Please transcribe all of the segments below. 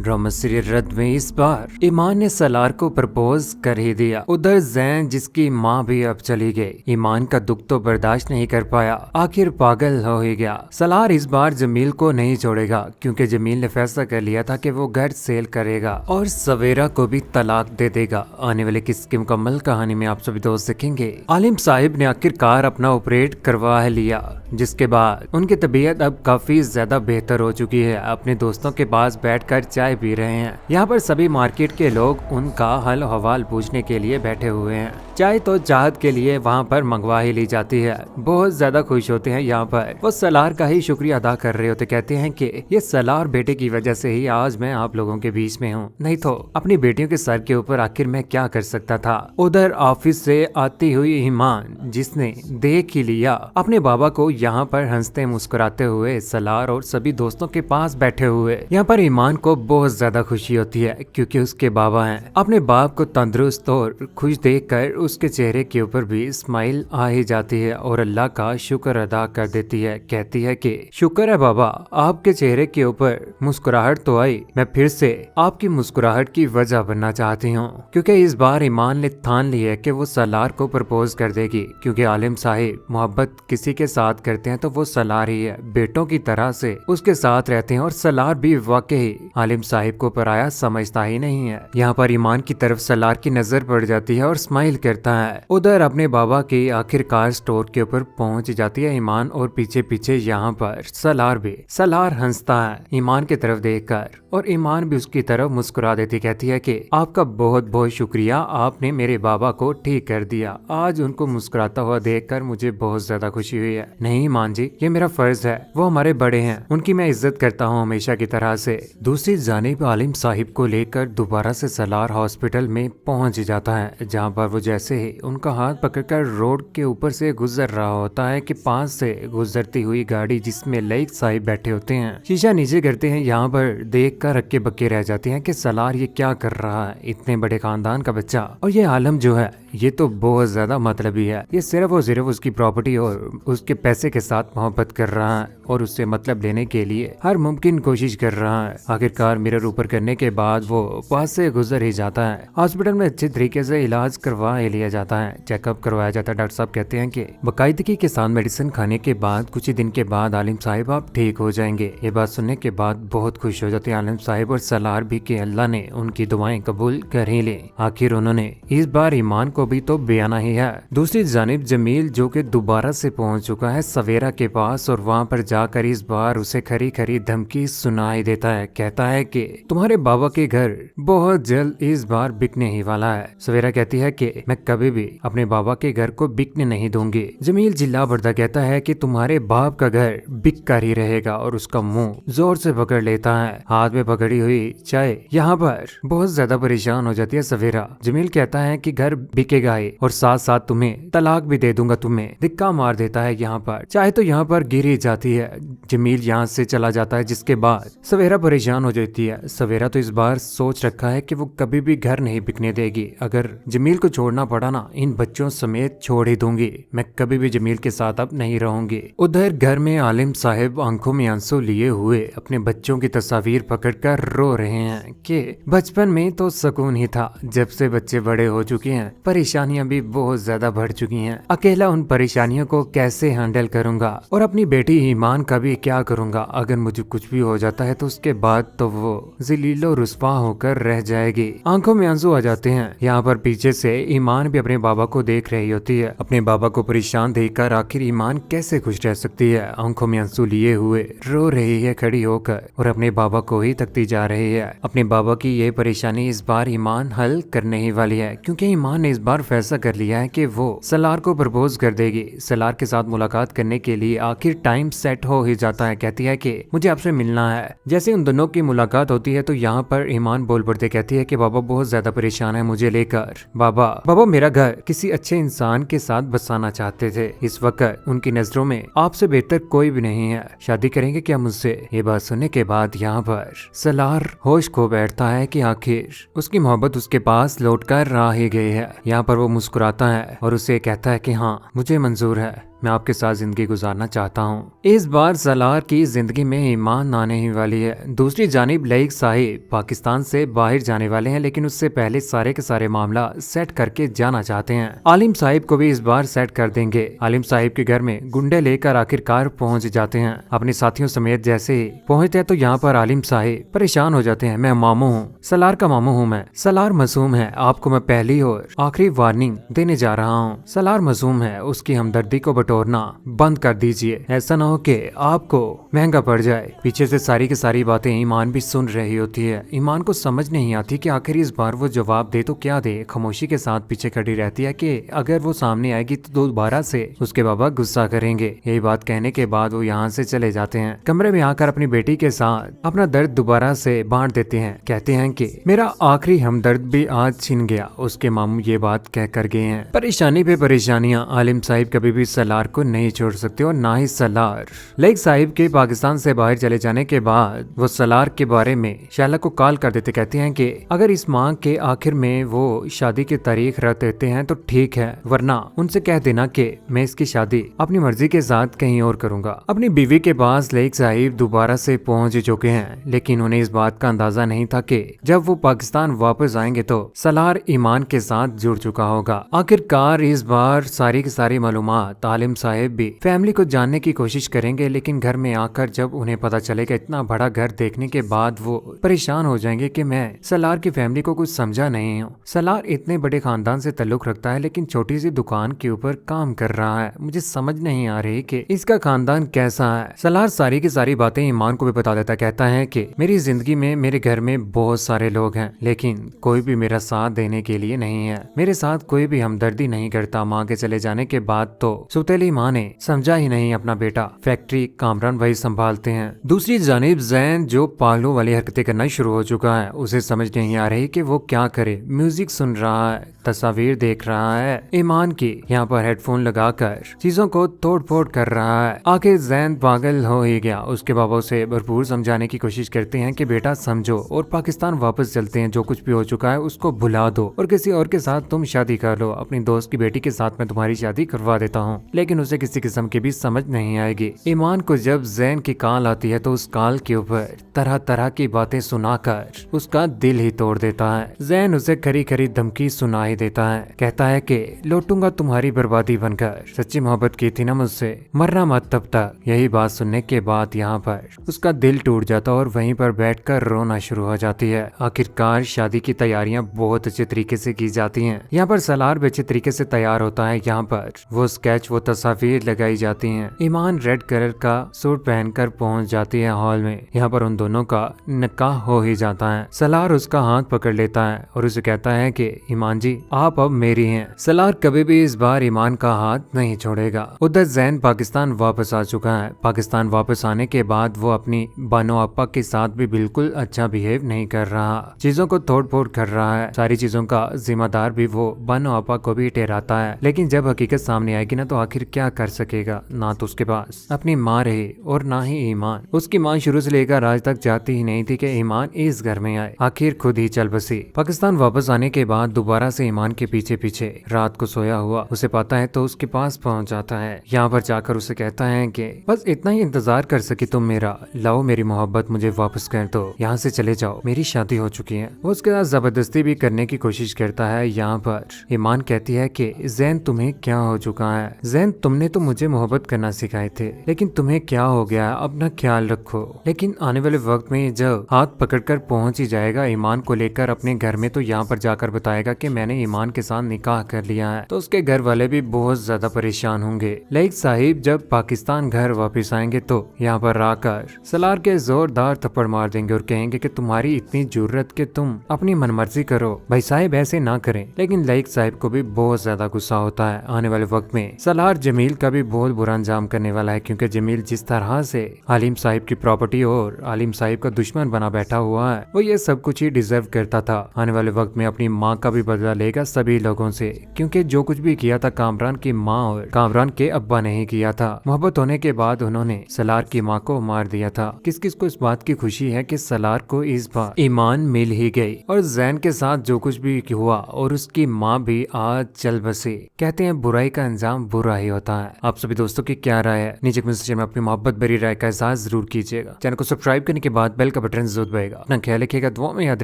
Drama serial रद्द में इस बार ईमान ने सलार को प्रपोज कर ही दिया। उधर जैन जिसकी माँ भी अब चली गई, ईमान का दुख तो बर्दाश्त नहीं कर पाया, आखिर पागल हो ही गया। सलार इस बार जमील को नहीं छोड़ेगा क्योंकि जमील ने फैसला कर लिया था कि वो घर सेल करेगा और सवेरा को भी तलाक दे देगा। आने वाले किस की मुकम्मल कहानी में आप सभी दोस्त देखेंगे। आलिम साहिब ने आखिरकार अपना ऑपरेट करवा लिया, जिसके बाद उनकी तबीयत अब काफी ज्यादा बेहतर हो चुकी है। अपने दोस्तों के पास बैठकर चाय पी रहे हैं। यहाँ पर सभी मार्केट के लोग उनका हाल हवाल पूछने के लिए बैठे हुए हैं। चाय तो चाहत के लिए वहाँ पर मंगवा ही ली जाती है। बहुत ज्यादा खुश होते हैं यहाँ पर। वो सलार का ही शुक्रिया अदा कर रहे होते, कहते हैं कि ये सलार बेटे की वजह से ही आज मैं आप लोगों के बीच में हूँ, नहीं तो अपनी बेटियों के सर के ऊपर आखिर मैं क्या कर सकता था। उधर ऑफिस से आती हुई ईमान, जिसने देख ही लिया अपने बाबा को यहाँ पर हंसते मुस्कुराते हुए सलार और सभी दोस्तों के पास बैठे हुए। यहाँ पर ईमान को बहुत ज्यादा खुशी होती है क्योंकि उसके बाबा हैं। अपने बाप को तंदुरुस्त और खुश देखकर उसके चेहरे के ऊपर भी स्माइल आ ही जाती है और अल्लाह का शुक्र अदा कर देती है। कहती है कि शुक्र है बाबा, आपके चेहरे के ऊपर मुस्कुराहट तो आई, मैं फिर से आपकी मुस्कुराहट की वजह बनना चाहती हूँ। क्योंकि इस बार ईमान ने ठान ली है कि वो सलार को प्रपोज कर देगी, क्योंकि आलिम साहिब मोहब्बत किसी के साथ करते हैं तो वो सलार ही है। बेटों की तरह से उसके साथ रहते हैं और सलार भी वाकई आलिम साहिब को पराया समझता ही नहीं है। यहाँ पर ईमान की तरफ सलार की नजर पड़ जाती है और स्माइल करता है। उधर अपने बाबा की आखिरकार स्टोर के ऊपर पहुंच जाती है ईमान और पीछे पीछे यहाँ पर सलार भी। सलार हंसता है ईमान की तरफ देखकर और ईमान भी उसकी तरफ मुस्कुरा देती, कहती है कि आपका बहुत बहुत शुक्रिया, आपने मेरे बाबा को ठीक कर दिया। आज उनको मुस्कुराता हुआ देखकर मुझे बहुत ज्यादा खुशी हुई है। नहीं ईमान जी, ये मेरा फर्ज है, वो हमारे बड़े हैं, उनकी मैं इज्जत करता हूँ हमेशा की तरह से। दूसरी जानिब आलिम साहिब को लेकर दोबारा से सलार हॉस्पिटल में पहुंच जाता है, जहाँ पर वो जैसे ही उनका हाथ पकड़कर रोड के ऊपर से गुजर रहा होता है कि पास से गुजरती हुई गाड़ी जिसमें लईक साहिब बैठे होते हैं शीशा नीचे करते हैं। यहाँ पर देख कर हक्के बक्के रह जाते हैं कि सलार ये क्या कर रहा है, इतने बड़े खानदान का बच्चा। और ये आलम जो है ये तो बहुत ज्यादा मतलबी है, ये सिर्फ और सिर्फ उसकी प्रॉपर्टी और उसके पैसे के साथ मोहब्बत कर रहा है और उससे मतलब लेने के लिए हर मुमकिन कोशिश कर रहा है। आखिरकार मिरर ऊपर करने के बाद वो पास से गुजर ही जाता है। हॉस्पिटल में अच्छे तरीके से इलाज करवा ही लिया जाता है, चेकअप करवाया जाता है। डॉक्टर साहब कहते हैं कि बाकायदगी के साथ मेडिसिन खाने के बाद कुछ ही दिन के बाद आलिम साहिब आप ठीक हो जाएंगे। ये बात सुनने के बाद बहुत खुश हो जाते हैं आलिम साहिब और सलार भी कि अल्लाह ने उनकी दुआएं कबूल कर ही ले। आखिर उन्होंने इस बार ईमान को भी तो बयाना ही है। दूसरी जानिब जमील जो कि दोबारा से पहुंच चुका है सवेरा के पास और वहाँ पर जाकर इस बार उसे खरी खरी धमकी सुनाई देता है। कहता है कि तुम्हारे बाबा के घर बहुत जल्द इस बार बिकने ही वाला है। सवेरा कहती है कि मैं कभी भी अपने बाबा के घर को बिकने नहीं दूंगी। जमील जिल्ला बरदा कहता है कि तुम्हारे बाप का घर बिक कर ही रहेगा और उसका मुंह जोर से पकड़ लेता है, हाथ में पकड़ी हुई चाय। यहाँ पर बहुत ज्यादा परेशान हो जाती है सवेरा। जमील कहता है कि घर बिकेगा ही और साथ साथ तुम्हें तलाक भी दे दूंगा, तुम्हें धिक्का मार देता है। यहाँ पर चाहे तो यहाँ पर गिर ही जाती है। जमील यहाँ से चला जाता है, जिसके बाद सवेरा परेशान हो जाती है। सवेरा तो इस बार सोच रखा है कि वो कभी भी घर नहीं बिकने देगी। अगर जमील को छोड़ना पड़ा ना, इन बच्चों समेत छोड़ ही दूंगी, मैं कभी भी जमील के साथ अब नहीं रहूंगी। उधर घर में आलिम साहिब आंखों में आंसू लिए हुए अपने बच्चों की तस्वीर पकड़कर रो रहे हैं कि बचपन में तो सुकून ही था, जब से बच्चे बड़े हो चुके हैं परेशानियां भी बहुत ज्यादा बढ़ चुकी हैं। अकेला उन परेशानियों को कैसे हैंडल करूंगा और अपनी बेटी ईमान का भी क्या करूंगा। अगर मुझे कुछ भी हो जाता है तो उसके बाद तो वो जलीलो रुस्वा होकर रह जाएगी। आंखों में आंसू आ जाते हैं। यहाँ पर पीछे से ईमान भी अपने बाबा को देख रही होती है। अपने बाबा को परेशान देखकर आखिर ईमान कैसे खुश रह सकती है। आंखों में आंसू लिए हुए रो रही है खड़ी होकर और अपने बाबा को ही तकती जा रही है। अपने बाबा की ये परेशानी इस बार ईमान हल करने ही वाली है, क्योंकि ईमान ने इस बार फैसला कर लिया है कि वो सलार को प्रपोज कर देगी। सलार के साथ मुलाकात करने के लिए आखिर टाइम सेट हो ही जाता है। कहती है कि मुझे आपसे मिलना है। जैसे उन दोनों की मुलाकात होती है तो यहाँ पर ईमान बोल पड़ते, कहती है कि बाबा बहुत ज्यादा परेशान है मुझे लेकर। बाबा मेरा घर किसी अच्छे इंसान के साथ बसाना चाहते थे। इस वक्त उनकी नजरों में आपसे बेहतर कोई भी नहीं है, शादी करेंगे क्या मुझसे। ये बात सुनने के बाद यहाँ पर सलार होश खो बैठता है कि आखिर उसकी मोहब्बत उसके पास लौट कर आ ही गई है। यहाँ पर वो मुस्कुराता है और उसे कहता है कि हाँ मुझे मंजूर है, मैं आपके साथ जिंदगी गुजारना चाहता हूँ। इस बार सलार की जिंदगी में ईमान आने ही वाली है। दूसरी जानिब लईक साहिब पाकिस्तान से बाहर जाने वाले हैं, लेकिन उससे पहले सारे के सारे मामला सेट करके जाना चाहते हैं। आलिम साहिब को भी इस बार सेट कर देंगे। आलिम साहिब के घर में गुंडे लेकर आखिरकार पहुंच जाते हैं। अपने साथियों समेत जैसे ही पहुंचते हैं तो यहाँ पर आलिम साहिब परेशान हो जाते हैं। मैं मामू हूँ, सलार का मामू हूँ मैं। सलार मासूम है, आपको मैं पहली और आखिरी वार्निंग देने जा रहा हूँ। सलार मासूम है, उसकी हमदर्दी को बटोरना बंद कर दीजिए। ऐसा ना हो कि आपको महंगा पड़ जाए। पीछे से सारी की सारी बातें ईमान भी सुन रही होती है। ईमान को समझ नहीं आती कि आखिर इस बार वो जवाब दे तो क्या दे। खामोशी के साथ पीछे खड़ी रहती है कि अगर वो सामने आएगी तो दोबारा से उसके बाबा गुस्सा करेंगे। यही बात कहने के बाद वो यहाँ से चले जाते हैं। कमरे में आकर अपनी बेटी के साथ अपना दर्द दोबारा से बांट देते हैं। कहते हैं कि मेरा आखिरी हमदर्द भी आज छिन गया। उसके मामू ये बात कह कर गए हैं। परेशानी पे परेशानियां। आलिम साहिब कभी भी सलार को नहीं छोड़ सकते और ना ही सलार। लईक साहिब के पाकिस्तान से बाहर चले जाने के बाद वो सलार के बारे में शाला को कॉल कर देते। कहते हैं कि अगर इस माह के आखिर में वो शादी की तारीख रख देते हैं तो ठीक है, वरना उनसे कह देना कि मैं इसकी शादी अपनी मर्जी के साथ कहीं और करूंगा। अपनी बीवी के पास लईक साहिब दोबारा से पहुंच चुके हैं, लेकिन उन्हें इस बात का अंदाजा नहीं था कि जब वो पाकिस्तान वापस आएंगे तो सलार ईमान के साथ जुड़ चुका होगा। आखिरकार इस बार सारी की सारी मालूमात आलिम साहिब भी फैमिली को जानने की कोशिश करेंगे, लेकिन घर में आकर जब उन्हें पता चलेगा इतना बड़ा घर देखने के बाद वो परेशान हो जाएंगे कि मैं सलार की फैमिली को कुछ समझा नहीं हूँ। सलार इतने बड़े खानदान से ताल्लुक रखता है, लेकिन छोटी सी दुकान के ऊपर काम कर रहा है। मुझे समझ नहीं आ रही कि इसका खानदान कैसा है। सलार सारी की सारी बातें ईमान को भी बता देता। कहता है कि मेरी जिंदगी में मेरे घर में बहुत सारे लोग हैं, लेकिन कोई भी मेरा साथ देने के लिए नहीं है। मेरे साथ कोई भी हमदर्दी नहीं करता। माँ के चले जाने के बाद तो सुतेली माँ ने समझा ही नहीं अपना बेटा। फैक्ट्री कामरान भाई संभालते हैं। दूसरी जानिब जैन जो पागलों वाली हरकतें करना शुरू हो चुका है। उसे समझ नहीं आ रही कि वो क्या करे। म्यूजिक सुन रहा है, तस्वीर देख रहा है ईमान की। यहाँ पर हेडफोन लगाकर चीजों को तोड़ फोड़ कर रहा है। आखिर जैन पागल हो ही गया। उसके बाबा उसे भरपूर समझाने की कोशिश करते हैं कि बेटा समझो और पाकिस्तान वापस चलते हैं। जो कुछ भी हो चुका है उसको भुला दो और किसी और के साथ तुम शादी कर लो। अपनी दोस्त की बेटी के साथ मैं तुम्हारी शादी करवा देता हूँ। लेकिन उसे किसी किस्म की भी समझ नहीं आएगी। ईमान को जब जैन की कॉल आती है तो उस कॉल के ऊपर तरह तरह की बातें सुनाकर उसका दिल ही तोड़ देता है। जैन उसे खरी खरी धमकी सुनाई देता है। कहता है कि लौटूंगा तुम्हारी बर्बादी बनकर। सच्ची मोहब्बत की थी ना मुझसे, मरना मत तब तक। यही बात सुनने के बाद यहाँ पर उसका दिल टूट जाता और वहीं पर बैठकर रोना शुरू हो जाती है। आखिरकार शादी की तैयारियां बहुत अच्छे तरीके से की जाती हैं। यहाँ पर सलार भी अच्छे तरीके से तैयार होता है। यहाँ पर वो स्केच, वो तस्वीर लगाई जाती हैं। ईमान रेड कलर का सूट पहनकर पहुंच जाती है हॉल में। यहाँ पर उन दोनों का निकाह हो ही जाता है। सलार उसका हाथ पकड़ लेता है और उसे कहता है कि ईमान जी आप अब मेरी हैं। सलार कभी भी इस बार ईमान का हाथ नहीं छोड़ेगा। उधर जैन पाकिस्तान वापस आ चुका है। पाकिस्तान वापस आने के बाद वो अपनी बानो अपा के साथ भी बिल्कुल अच्छा बिहेव नहीं कर रहा। चीजों को तोड़ फोड़ कर रहा है। सारी चीजों का जिम्मेदार भी वो बानो अपा को भी ठहराता है। लेकिन जब हकीकत सामने आएगी ना तो आखिर क्या कर सकेगा। ना तो उसके पास अपनी माँ रही और ना ही ईमान। उसकी माँ शुरू से लेकर आज तक चाहती ही नहीं थी कि ईमान इस घर में आए। आखिर खुद ही चल बसी। पाकिस्तान वापस आने के बाद दोबारा से ईमान के पीछे पीछे रात को सोया हुआ उसे पाता है तो उसके पास पहुंच जाता है। यहाँ पर जाकर उसे कहता है कि बस इतना ही इंतजार कर सकी तुम मेरा। लाओ मेरी मोहब्बत मुझे वापस कर दो। यहाँ से चले जाओ, मेरी शादी हो चुकी है। वो उसके साथ जबरदस्ती भी करने की कोशिश करता है। यहाँ पर ईमान कहती है कि जैन तुम्हें क्या हो चुका है। जैन तुमने तो मुझे मोहब्बत करना सिखाए थे, लेकिन तुम्हें क्या हो गया। अपना ख्याल रखो। लेकिन आने वाले वक्त में जब हाथ पकड़कर पहुंच ही जाएगा ईमान को लेकर अपने घर में, तो यहाँ पर जाकर बताएगा कि मैंने ईमान के साथ निकाह कर लिया है। तो उसके घर वाले भी बहुत ज्यादा परेशान होंगे। लईक साहिब जब पाकिस्तान घर वापस आएंगे तो यहाँ पर आकर सलार के जोरदार थप्पड़ मार देंगे और कहेंगे कि तुम्हारी इतनी जरूरत कि तुम अपनी मनमर्जी करो। भाई साहिब ऐसे ना करें। लेकिन लईक साहिब को भी बहुत ज्यादा गुस्सा होता है। आने वाले वक्त में सलार जमील का भी बहुत बुरा अंजाम करने वाला है, क्योंकि जमील जिस तरह से आलिम साहिब की प्रॉपर्टी और आलिम साहिब का दुश्मन बना बैठा हुआ है, वो ये सब कुछ ही डिजर्व करता था। आने वाले वक्त में अपनी माँ का भी बदला लेगा सभी लोगों से, क्योंकि जो कुछ भी किया था कामरान की माँ और कामरान के अब्बा ने ही किया था। मोहब्बत होने के बाद उन्होंने सलार की माँ को मार दिया था। किस किस को इस बात की खुशी है कि सलार को इस बार ईमान मिल ही गई और जैन के साथ जो कुछ भी हुआ और उसकी माँ भी आज चल बसी। कहते हैं बुराई का अंजाम बुरा ही होता है। आप सभी दोस्तों की क्या राय है नीचे कमेंट सेक्शन में अपनी मोहब्बत भरी राय का एहसास जरूर कीजिएगा। चैनल को सब्सक्राइब करने के बाद बेल का बटन जरूर दबाएगा। अपना ख्याल रखिएगा, दुआ में याद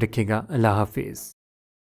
रखिएगा। अल्लाह हाफिज।